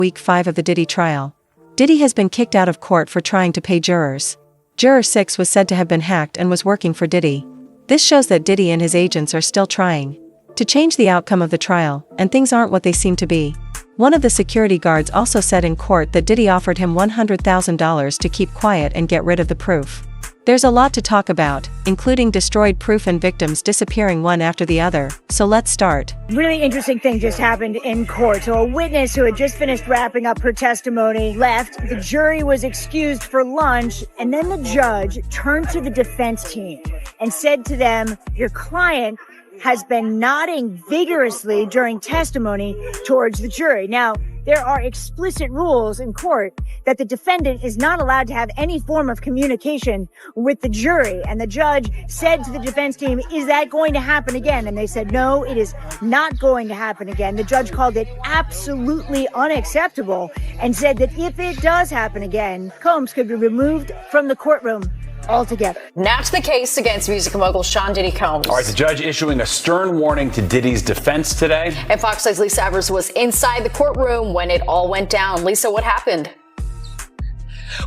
Week 5 of the Diddy trial. Diddy has been kicked out of court for trying to pay jurors. Juror 6 was said to have been hacked and was working for Diddy. This shows that Diddy and his agents are still trying to change the outcome of the trial, and things aren't what they seem to be. One of the security guards also said in court that Diddy offered him $100,000 to keep quiet and get rid of the proof. There's a lot to talk about, including destroyed proof and victims disappearing one after the other, so let's start. Really interesting thing just happened in court. So a witness who had just finished wrapping up her testimony left. The jury was excused for lunch, and then the judge turned to the defense team and said to them, "Your client has been nodding vigorously during testimony towards the jury." Now, there are explicit rules in court that the defendant is not allowed to have any form of communication with the jury. And the judge said to the defense team, "Is that going to happen again?" And they said, "No, it is not going to happen again." The judge called it absolutely unacceptable and said that if it does happen again, Combs could be removed from the courtroom altogether. That's the case against music mogul Sean Diddy Combs. All right, the judge issuing a stern warning to Diddy's defense today. And Fox 6's Lisa Evers was inside the courtroom when it all went down. Lisa, what happened?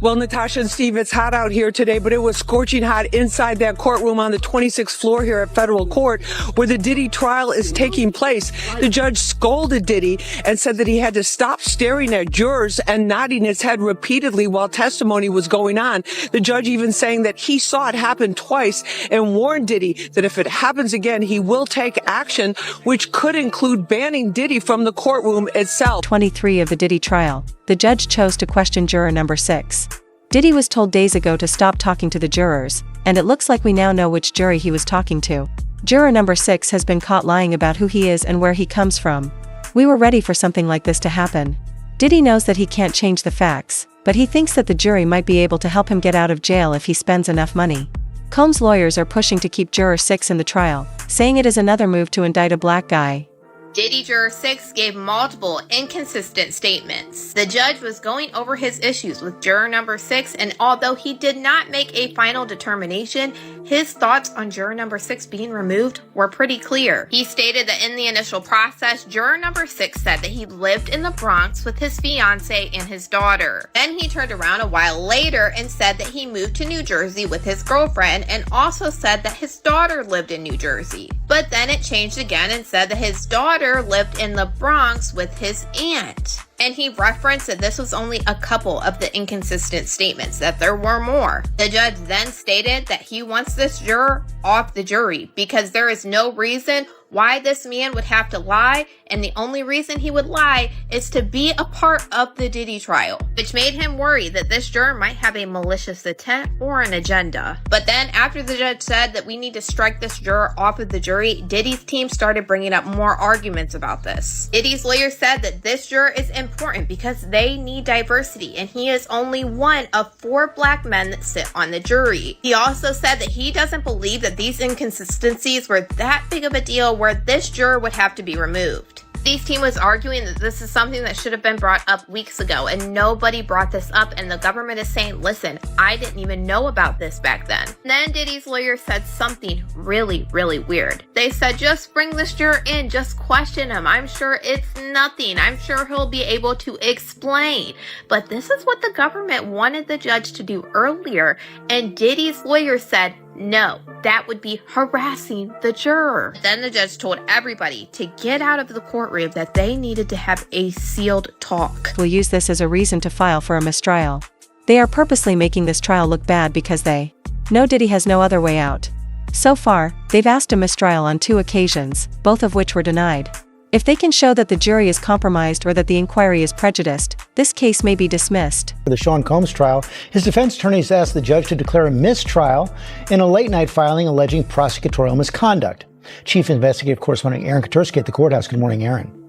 Well, Natasha and Steve, it's hot out here today, but it was scorching hot inside that courtroom on the 26th floor here at federal court where the Diddy trial is taking place. The judge scolded Diddy and said that he had to stop staring at jurors and nodding his head repeatedly while testimony was going on. The judge even saying that he saw it happen twice and warned Diddy that if it happens again, he will take action, which could include banning Diddy from the courtroom itself. 23 of the Diddy trial. The judge chose to question juror number 6. Diddy was told days ago to stop talking to the jurors, and it looks like we now know which jury he was talking to. Juror number 6 has been caught lying about who he is and where he comes from. We were ready for something like this to happen. Diddy knows that he can't change the facts, but he thinks that the jury might be able to help him get out of jail if he spends enough money. Combs' lawyers are pushing to keep juror 6 in the trial, saying it is another move to indict a black guy. Diddy Juror 6 gave multiple inconsistent statements. The judge was going over his issues with juror number 6, and although he did not make a final determination, his thoughts on juror number 6 being removed were pretty clear. He stated that in the initial process, juror number 6 said that he lived in the Bronx with his fiance and his daughter. Then he turned around a while later and said that he moved to New Jersey with his girlfriend and also said that his daughter lived in New Jersey. But then it changed again and said that his daughter lived in the Bronx with his aunt. And he referenced that this was only a couple of the inconsistent statements, that there were more. The judge then stated that he wants this juror off the jury because there is no reason why this man would have to lie, and the only reason he would lie is to be a part of the Diddy trial, which made him worry that this juror might have a malicious intent or an agenda. But then after the judge said that we need to strike this juror off of the jury, Diddy's team started bringing up more arguments about this. Diddy's lawyer said that this juror is important because they need diversity, and he is only one of 4 black men that sit on the jury. He also said that he doesn't believe that these inconsistencies were that big of a deal where this juror would have to be removed. Diddy's team was arguing that this is something that should have been brought up weeks ago, and nobody brought this up, and the government is saying, listen, I didn't even know about this back then. Then Diddy's lawyer said something really, really weird. They said, just bring this juror in, just question him. I'm sure it's nothing. I'm sure he'll be able to explain. But this is what the government wanted the judge to do earlier, and Diddy's lawyer said, no, that would be harassing the juror. Then the judge told everybody to get out of the courtroom, that they needed to have a sealed talk. We'll use this as a reason to file for a mistrial. They are purposely making this trial look bad because they know Diddy has no other way out. So far, they've asked a mistrial on 2 occasions, both of which were denied. If they can show that the jury is compromised or that the inquiry is prejudiced, this case may be dismissed. For the Sean Combs trial, his defense attorneys asked the judge to declare a mistrial in a late-night filing alleging prosecutorial misconduct. Chief Investigative Correspondent Aaron Katursky at the courthouse. Good morning, Aaron.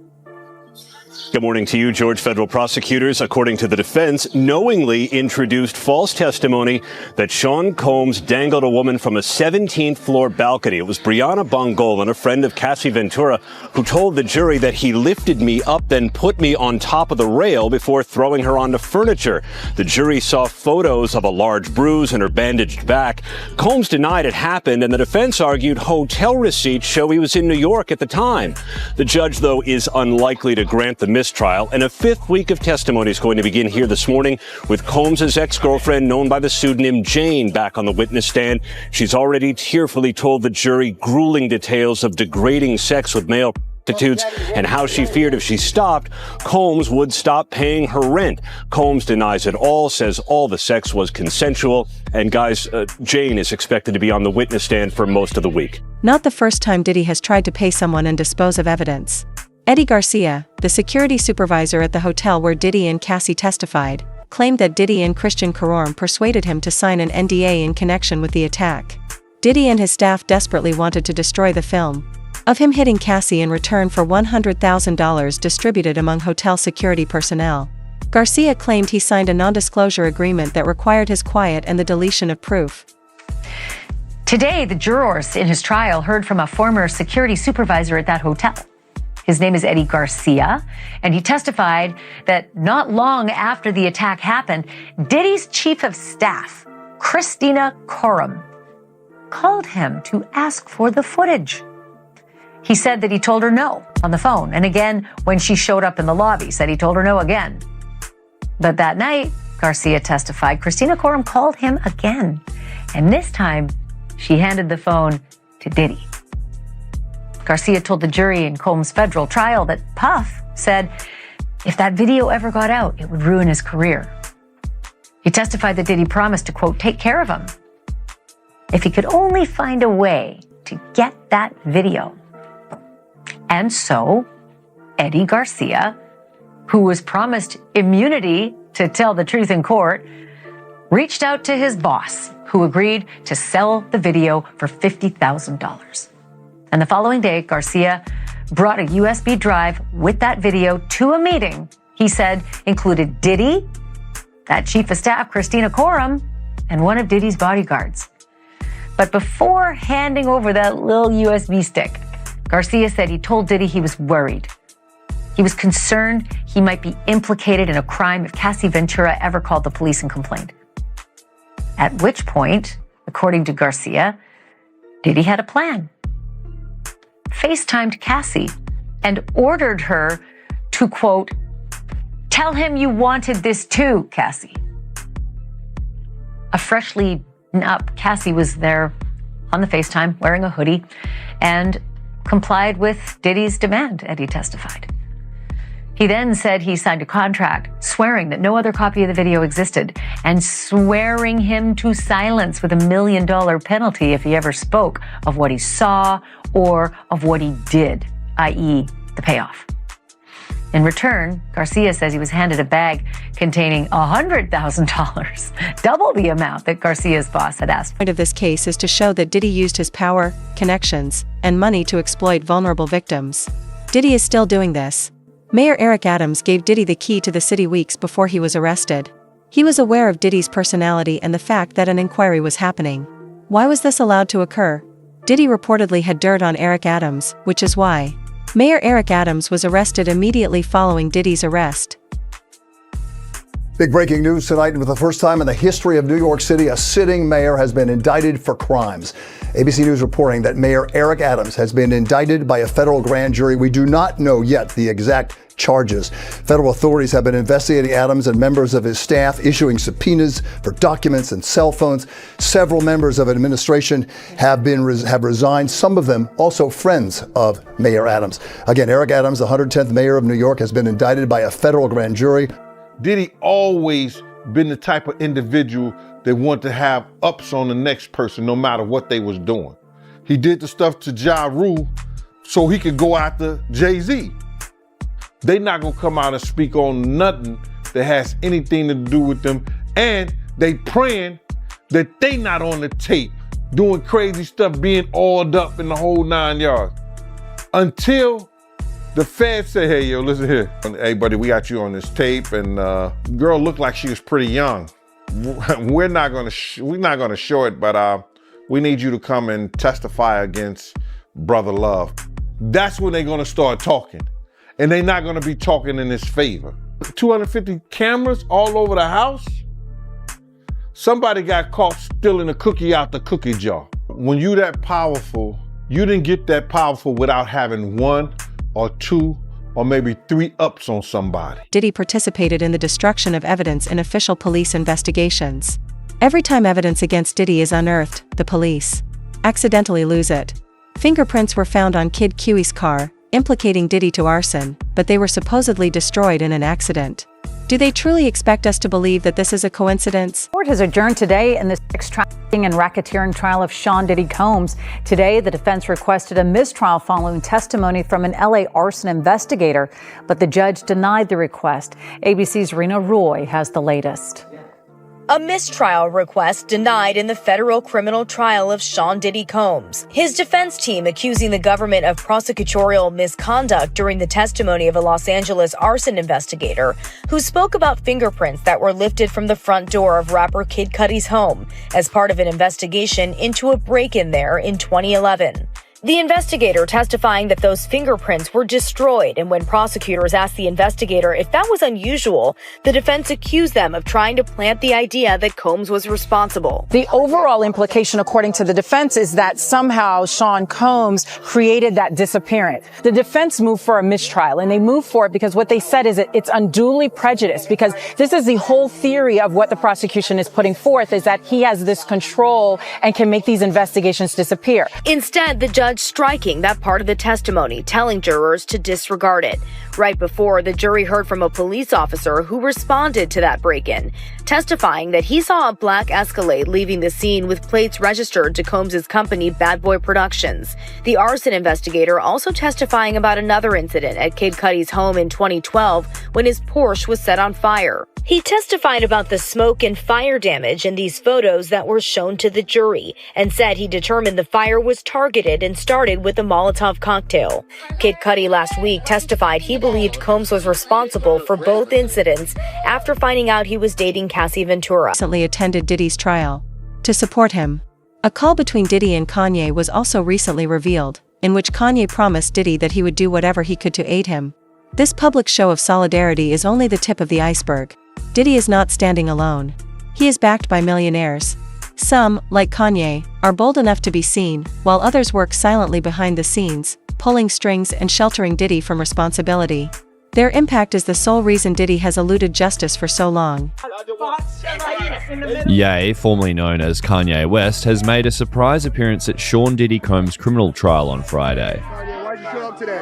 Good morning to you, George. Federal prosecutors, according to the defense, knowingly introduced false testimony that Sean Combs dangled a woman from a 17th floor balcony. It was Brianna Bongolan, a friend of Cassie Ventura, who told the jury that he lifted me up, then put me on top of the rail before throwing her onto furniture. The jury saw photos of a large bruise and her bandaged back. Combs denied it happened, and the defense argued hotel receipts show he was in New York at the time. The judge, though, is unlikely to grant the mistrial, and a fifth week of testimony is going to begin here this morning with Combs' ex-girlfriend, known by the pseudonym Jane, back on the witness stand. She's already tearfully told the jury grueling details of degrading sex with male prostitutes and how she feared if she stopped, Combs would stop paying her rent. Combs denies it all, says all the sex was consensual. And guys, Jane is expected to be on the witness stand for most of the week. Not the first time Diddy has tried to pay someone and dispose of evidence. Eddie Garcia, the security supervisor at the hotel where Diddy and Cassie testified, claimed that Diddy and Christian Caron persuaded him to sign an NDA in connection with the attack. Diddy and his staff desperately wanted to destroy the film of him hitting Cassie in return for $100,000 distributed among hotel security personnel. Garcia claimed he signed a non-disclosure agreement that required his quiet and the deletion of proof. Today, the jurors in his trial heard from a former security supervisor at that hotel. His name is Eddie Garcia, and he testified that not long after the attack happened, Diddy's chief of staff, Christina Coram, called him to ask for the footage. He said that he told her no on the phone, and again when she showed up in the lobby, said he told her no again. But that night, Garcia testified, Christina Coram called him again, and this time she handed the phone to Diddy. Garcia told the jury in Combs' federal trial that Puff said if that video ever got out, it would ruin his career. He testified that Diddy promised to, quote, take care of him if he could only find a way to get that video. And so, Eddie Garcia, who was promised immunity to tell the truth in court, reached out to his boss, who agreed to sell the video for $50,000. And the following day, Garcia brought a USB drive with that video to a meeting, he said included Diddy, that chief of staff, Christina Coram, and one of Diddy's bodyguards. But before handing over that little USB stick, Garcia said he told Diddy he was worried. He was concerned he might be implicated in a crime if Cassie Ventura ever called the police and complained. At which point, according to Garcia, Diddy had a plan. FaceTimed Cassie and ordered her to, quote, tell him you wanted this too, Cassie. A freshly up Cassie was there on the FaceTime wearing a hoodie and complied with Diddy's demand, Eddie testified. He then said he signed a contract swearing that no other copy of the video existed and swearing him to silence with $1 million penalty if he ever spoke of what he saw or of what he did, i.e. the payoff. In return, Garcia says he was handed a bag containing $100,000, double the amount that Garcia's boss had asked. The point of this case is to show that Diddy used his power, connections, and money to exploit vulnerable victims. Diddy is still doing this. Mayor Eric Adams gave Diddy the key to the city weeks before he was arrested. He was aware of Diddy's personality and the fact that an inquiry was happening. Why was this allowed to occur? Diddy reportedly had dirt on Eric Adams, which is why Mayor Eric Adams was arrested immediately following Diddy's arrest. Big breaking news tonight. For the first time in the history of New York City, a sitting mayor has been indicted for crimes. ABC News reporting that Mayor Eric Adams has been indicted by a federal grand jury. We do not know yet the exact charges. Federal authorities have been investigating Adams and members of his staff, issuing subpoenas for documents and cell phones. Several members of administration have resigned, some of them also friends of Mayor Adams. Again, Eric Adams, the 110th mayor of New York, has been indicted by a federal grand jury. Diddy always been the type of individual that wanted to have ups on the next person no matter what they was doing. He did the stuff to Ja Rule so he could go after Jay-Z. They not gonna come out and speak on nothing that has anything to do with them, and they praying that they not on the tape doing crazy stuff, being oiled up in the whole 9 yards. Until the feds say, hey, yo, listen here. Hey, buddy, we got you on this tape, and girl looked like she was pretty young. We're not gonna show it, but we need you to come and testify against Brother Love. That's when they're gonna start talking. And they're not gonna be talking in his favor. 250 cameras all over the house? Somebody got caught stealing a cookie out the cookie jar. When you that powerful, you didn't get that powerful without having 1 or 2 or maybe 3 ups on somebody. Diddy participated in the destruction of evidence in official police investigations. Every time evidence against Diddy is unearthed, the police accidentally lose it. Fingerprints were found on Kid Cui's car, implicating Diddy to arson, but they were supposedly destroyed in an accident. Do they truly expect us to believe that this is a coincidence? Court has adjourned today in the sex trafficking and racketeering trial of Sean Diddy Combs. Today, the defense requested a mistrial following testimony from an LA arson investigator, but the judge denied the request. ABC's Rena Roy has the latest. A mistrial request denied in the federal criminal trial of Sean Diddy Combs. His defense team accusing the government of prosecutorial misconduct during the testimony of a Los Angeles arson investigator who spoke about fingerprints that were lifted from the front door of rapper Kid Cudi's home as part of an investigation into a break-in there in 2011. The investigator testifying that those fingerprints were destroyed, and when prosecutors asked the investigator if that was unusual, the defense accused them of trying to plant the idea that Combs was responsible. The overall implication, according to the defense, is that somehow Sean Combs created that disappearance. The defense moved for a mistrial, and they moved for it because what they said is it's unduly prejudiced, because this is the whole theory of what the prosecution is putting forth, is that he has this control and can make these investigations disappear. Instead, the judge striking that part of the testimony, telling jurors to disregard it. Right before, the jury heard from a police officer who responded to that break-in, testifying that he saw a black Escalade leaving the scene with plates registered to Combs' company Bad Boy Productions. The arson investigator also testifying about another incident at Kid Cudi's home in 2012 when his Porsche was set on fire. He testified about the smoke and fire damage in these photos that were shown to the jury and said he determined the fire was targeted and started with a Molotov cocktail. Kid Cudi last week testified he believed Combs was responsible for both incidents after finding out he was dating Cassie Ventura. Recently attended Diddy's trial. To support him, a call between Diddy and Kanye was also recently revealed, in which Kanye promised Diddy that he would do whatever he could to aid him. This public show of solidarity is only the tip of the iceberg. Diddy is not standing alone. He is backed by millionaires. Some, like Kanye, are bold enough to be seen, while others work silently behind the scenes, pulling strings and sheltering Diddy from responsibility. Their impact is the sole reason Diddy has eluded justice for so long. Ye, formerly known as Kanye West, has made a surprise appearance at Sean Diddy Combs' criminal trial on Friday. Why'd you show up today?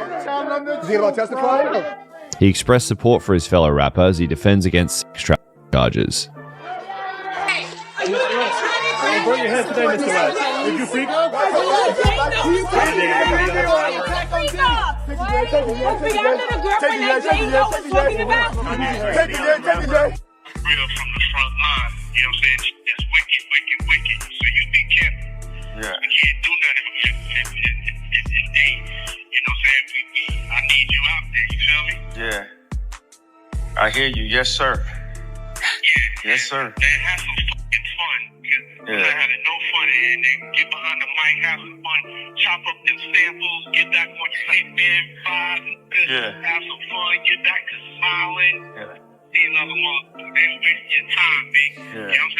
Is he about to testify? He expressed support for his fellow rapper as he defends against sex trafficking charges. Burn your head today, Mr. West. Did you speak? Real from the front line, you know what I'm saying? That's wicked, wicked, wicked. So you be careful. Yeah. We can't do nothing if they, you know what I'm saying? I need you out there, you feel me? Yeah. I hear you. Yes, sir. Yeah. Yes, sir. Man, have some fucking fun. We're not having no fun and then get behind the mic, have some fun, chop up them samples, get back on your hit man vibes and this, have some fun, get back to smiling. Yeah. These other motherfuckers, they waste your time, big. You know what I'm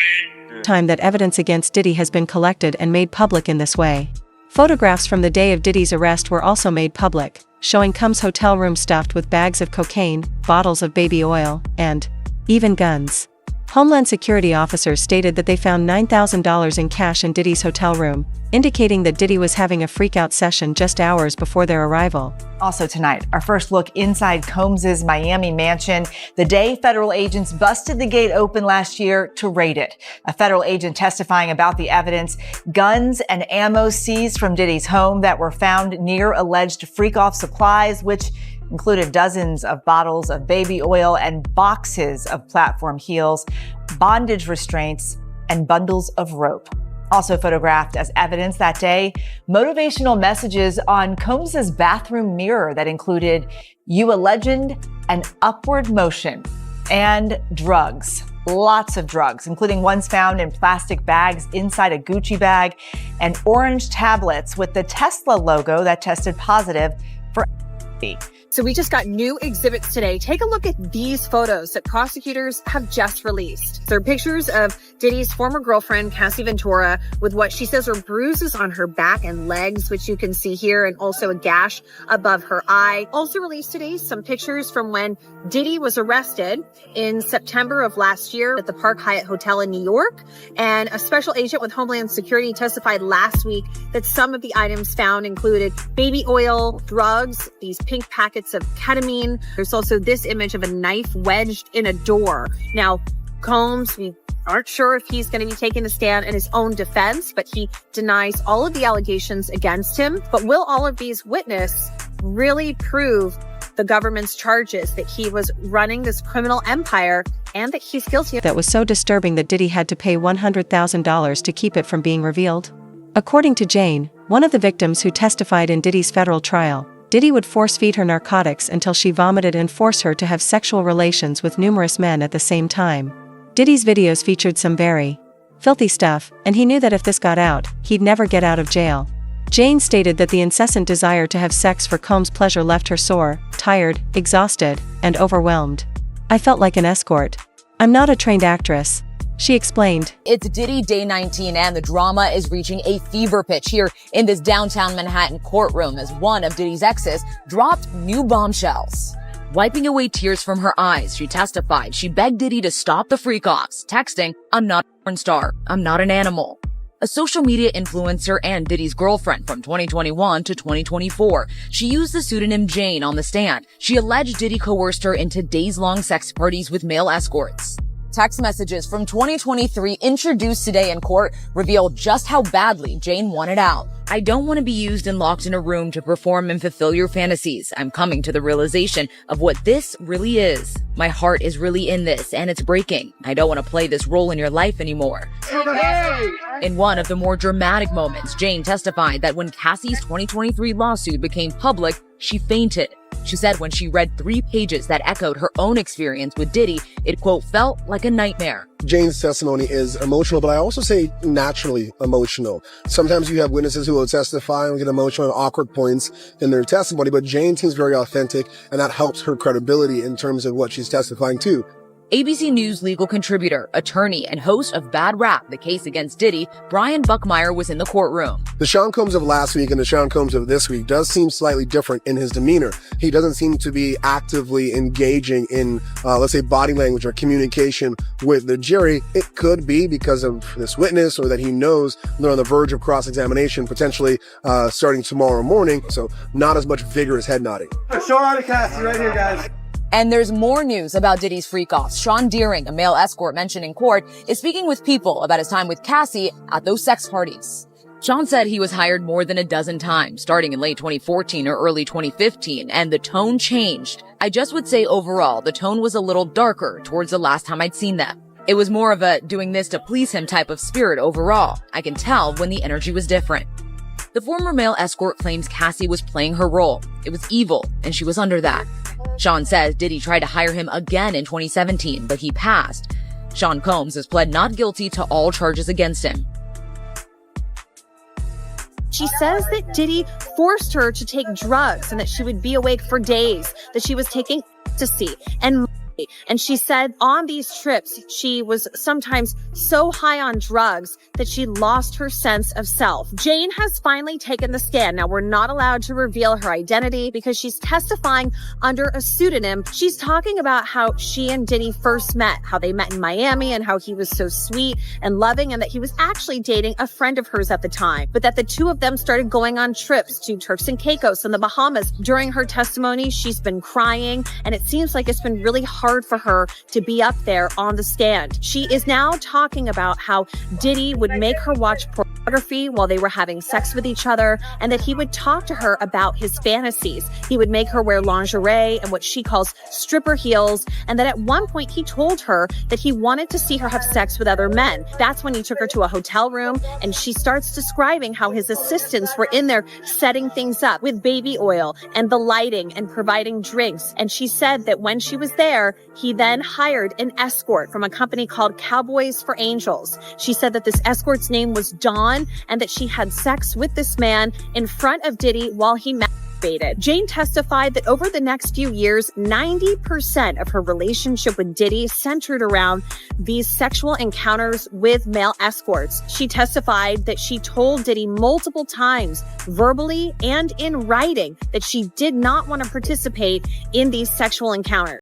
saying? Time that evidence against Diddy has been collected and made public in this way. Photographs from the day of Diddy's arrest were also made public, showing Combs' hotel room stuffed with bags of cocaine, bottles of baby oil, and even guns. Homeland Security officers stated that they found $9,000 in cash in Diddy's hotel room, indicating that Diddy was having a freak-out session just hours before their arrival. Also tonight, our first look inside Combs' Miami mansion, the day federal agents busted the gate open last year to raid it. A federal agent testifying about the evidence, guns and ammo seized from Diddy's home that were found near alleged freak-off supplies, which included dozens of bottles of baby oil and boxes of platform heels, bondage restraints, and bundles of rope. Also photographed as evidence that day, motivational messages on Combs' bathroom mirror that included "You a legend" and "Upward motion," and drugs. Lots of drugs, including ones found in plastic bags inside a Gucci bag, and orange tablets with the Tesla logo that tested positive for LSD. So we just got new exhibits today. Take a look at these photos that prosecutors have just released. They're pictures of Diddy's former girlfriend, Cassie Ventura, with what she says are bruises on her back and legs, which you can see here, and also a gash above her eye. Also released today, some pictures from when Diddy was arrested in September of last year at the Park Hyatt Hotel in New York. And a special agent with Homeland Security testified last week that some of the items found included baby oil, drugs, these pink packets of ketamine. There's also this image of a knife wedged in a door. Now, Combs, we aren't sure if he's going to be taking the stand in his own defense, but he denies all of the allegations against him. But will all of these witnesses really prove the government's charges that he was running this criminal empire and that he's guilty? That was so disturbing that Diddy had to pay $100,000 to keep it from being revealed. According to Jane, one of the victims who testified in Diddy's federal trial, Diddy would force-feed her narcotics until she vomited and force her to have sexual relations with numerous men at the same time. Diddy's videos featured some very filthy stuff, and he knew that if this got out, he'd never get out of jail. Jane stated that the incessant desire to have sex for Combs' pleasure left her sore, tired, exhausted, and overwhelmed. I felt like an escort. I'm not a trained actress, she explained. It's Diddy Day 19 and the drama is reaching a fever pitch here in this downtown Manhattan courtroom as one of Diddy's exes dropped new bombshells. Wiping away tears from her eyes, she testified she begged Diddy to stop the freak-offs, texting, "I'm not a porn star. I'm not an animal." A social media influencer and Diddy's girlfriend from 2021 to 2024. She used the pseudonym Jane on the stand. She alleged Diddy coerced her into days-long sex parties with male escorts. Text messages from 2023 introduced today in court reveal just how badly Jane wanted out. "I don't want to be used and locked in a room to perform and fulfill your fantasies. I'm coming to the realization of what this really is. My heart is really in this and it's breaking. I don't want to play this role in your life anymore." In one of the more dramatic moments, Jane testified that when Cassie's 2023 lawsuit became public, she fainted. She said when she read 3 pages that echoed her own experience with Diddy, it, quote, felt like a nightmare. Jane's testimony is emotional, but I also say naturally emotional. Sometimes you have witnesses who will testify and get emotional at awkward points in their testimony, but Jane seems very authentic, and that helps her credibility in terms of what she's testifying to. ABC News legal contributor, attorney, and host of Bad Rap, the case against Diddy, Brian Buckmeyer was in the courtroom. The Sean Combs of last week and the Sean Combs of this week does seem slightly different in his demeanor. He doesn't seem to be actively engaging in, let's say, body language or communication with the jury. It could be because of this witness or that he knows they're on the verge of cross-examination, potentially starting tomorrow morning. So not as much vigorous head nodding. Show out of Cassie right here, guys. And there's more news about Diddy's freak-offs. Sean Deering, a male escort mentioned in court, is speaking with People about his time with Cassie at those sex parties. Sean said he was hired more than a dozen times, starting in late 2014 or early 2015, and the tone changed. I just would say overall, the tone was a little darker towards the last time I'd seen them. It was more of a doing this to please him type of spirit overall. I can tell when the energy was different. The former male escort claims Cassie was playing her role. It was evil, and she was under that. Sean says Diddy tried to hire him again in 2017, but he passed. Sean Combs has pled not guilty to all charges against him. She says that Diddy forced her to take drugs and that she would be awake for days, that she was taking ecstasy and she said on these trips, she was sometimes so high on drugs that she lost her sense of self. Jane has finally taken the stand. Now, we're not allowed to reveal her identity because she's testifying under a pseudonym. She's talking about how she and Diddy first met, how they met in Miami and how he was so sweet and loving and that he was actually dating a friend of hers at the time, but that the two of them started going on trips to Turks and Caicos and the Bahamas. During her testimony, she's been crying and it seems like it's been really hard for her to be up there on the stand. She is now talking about how Diddy would make her watch pornography while they were having sex with each other and that he would talk to her about his fantasies. He would make her wear lingerie and what she calls stripper heels, and that at one point he told her that he wanted to see her have sex with other men. That's when he took her to a hotel room and she starts describing how his assistants were in there setting things up with baby oil and the lighting and providing drinks. And she said that when she was there, he then hired an escort from a company called Cowboys for Angels. She said that this escort's name was Dawn and that she had sex with this man in front of Diddy while he clickbaited. Jane testified that over the next few years, 90% of her relationship with Diddy centered around these sexual encounters with male escorts. She testified that she told Diddy multiple times, verbally and in writing, that she did not want to participate in these sexual encounters.